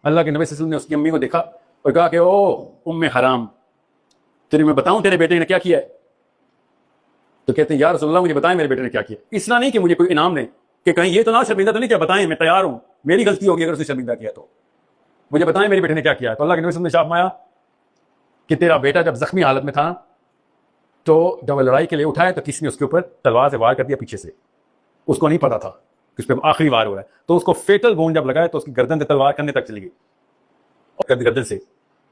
اللہ کے نبی صلی اللہ علیہ وسلم نے اس کی امی کو دیکھا اور کہا کہ او ام حرام، تیرے میں بتاؤں تیرے بیٹے نے کیا کیا ہے؟ تو کہتے ہیں یا رسول اللہ مجھے بتائیں میرے بیٹے نے کیا کیا. اس طرح نہیں کہ مجھے کوئی انعام دیں کہ کہیں یہ تو نہ شرمندہ تو نہیں کیا، بتائیں میں تیار ہوں، میری غلطی ہوگی اگر اس نے شرمندہ کیا تو مجھے بتائیں میرے بیٹے نے کیا کیا. تو اللہ کے نبی صلی اللہ علیہ وسلم نے فرمایا کہ تیرا بیٹا جب زخمی حالت میں تھا تو جب لڑائی کے لیے اٹھایا تو کسی نے اس کے اوپر تلوار سے وار کر دیا پیچھے سے، اس کو نہیں پتا تھا کہ اس پہ آخری وار ہو رہا ہے، تو اس کو فیٹل وونڈ جب لگایا تو اس کی گردن سے تلوار کرنے تک چلی گئی، اور گردن سے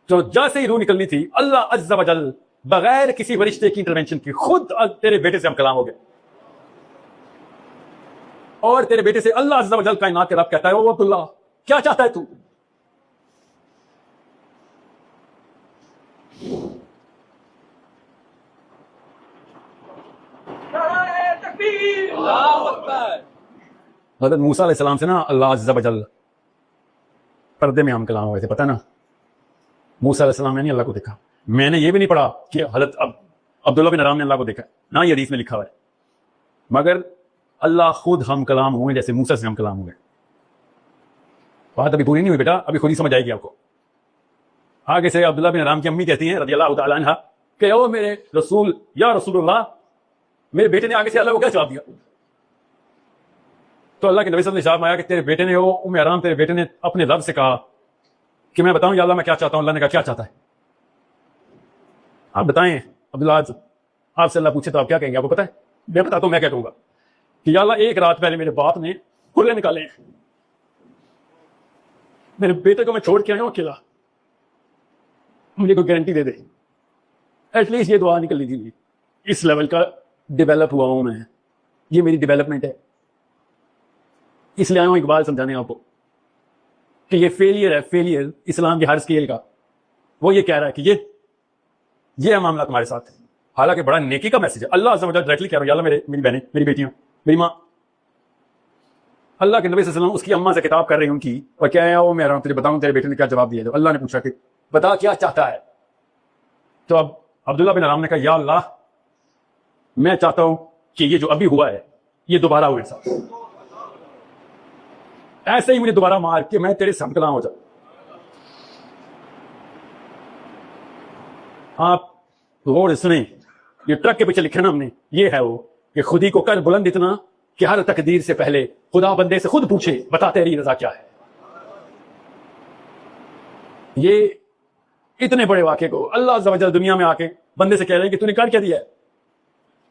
جو جیسے ہی روح نکلنی تھی اللہ عز و جل بغیر کسی فرشتے کی انٹرونشن کی خود تیرے بیٹے سے ہم کلام ہو گئے، اور تیرے بیٹے سے اللہ عز و جل کائنات کے رب کہتا ہے او عبداللہ کیا چاہتا ہے تو؟ حضرت موسیٰ علیہ السلام سے نا اللہ عز و جل پردے میں ہم کلام ہوئے تھے، پتہ نا موسیٰ علیہ السلام نے نہیں اللہ کو دیکھا. میں نے یہ بھی نہیں پڑھا کہ حضرت عبداللہ بن حرام نے اللہ کو دیکھا، نہ یہ حدیث میں لکھا ہوا ہے، مگر اللہ خود ہم کلام ہوئے جیسے موسیٰ سے ہم کلام ہوئے. بات ابھی پوری نہیں ہوئی بیٹا، ابھی خود ہی سمجھ آئے گی آپ کو. آگے سے عبداللہ بن حرام کی امی کہتی ہیں رضی اللہ تعالیٰ عنہ کہ او میرے رسول یا رسول اللہ، میرے بیٹے نے آگے سے اللہ کو کیا جواب دیا؟ تو اللہ کے نبی صلی اللہ علیہ وسلم نے آیا کہ تیرے بیٹے نے ام حرام تیرے بیٹے نے اپنے رب سے کہا کہ میں بتاؤں یا اللہ میں کیا چاہتا ہوں؟ اللہ نے کہا کیا چاہتا ہے؟ آپ بتائیں. عبداللہ آپ سے اللہ پوچھے تو آپ کیا کہیں گے؟ آپ کو پتہ ہے؟ میں بتاتا ہوں میں کیا کہوں گا کہ یا اللہ ایک رات پہلے میرے باپ نے کھلے نکالے ہیں، میرے بیٹے کو میں چھوڑ کے آیا ہوں اکیلا، مجھے کوئی گارنٹی دے دے، ایٹ لیسٹ یہ دعا نکل لیجیے. اس لیول کا ڈیولپ ہوا ہوں میں، یہ میری ڈیولپمنٹ ہے، اس لیے آیا ہوں اقبال سمجھانے آپ کو کہ یہ فیلئر ہے، فیلئر اسلام کے ہر اسکیل کا. وہ یہ کہہ رہا ہے کہ یہ ہے معاملہ تمہارے ساتھ، حالانکہ بڑا نیکی کا میسج ہے. اللہ عز و جل ڈائریکٹلی کہہ رہا ہے یا اللہ میری بہنیں، میری بیٹیاں، میری ماں. اللہ کے نبی صلی اللہ علیہ وسلم اس کی اماں سے خطاب کر رہے ہیں ان کی، اور کیا ہے وہ میں تجھے بتاؤں تیرے بیٹے نے کیا جواب دیا. تو اللہ نے پوچھا کہ بتا کیا چاہتا ہے؟ تو اب عبداللہ بن حرام نے کہا یا اللہ میں چاہتا ہوں کہ یہ جو ابھی ہوا ہے یہ دوبارہ ہو، ساتھ ایسے ہی مجھے دوبارہ مار کے میں تیرے سے ہم کلام ہو جاؤں. آپ غور سنیں، یہ ٹرک کے پیچھے لکھا نا ہم نے، یہ ہے وہ کہ خودی کو کر بلند اتنا کہ ہر تقدیر سے پہلے خدا بندے سے خود پوچھے بتا تیری رضا کیا ہے. یہ اتنے بڑے واقعے کو اللہ عز و جل دنیا میں آ کے بندے سے کہہ رہے ہیں کہ تو نے کر کیا دیا ہے،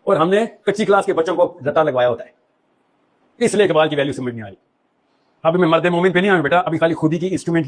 اور ہم نے کچی کلاس کے بچوں کو رٹا لگوایا ہوتا ہے. اس لیے اقبال کی ویلیو سمجھ نہیں آئی. ابھی میں مرد مومن پہ نہیں آیا بیٹا، ابھی خالی خودی کی انسٹرومنٹ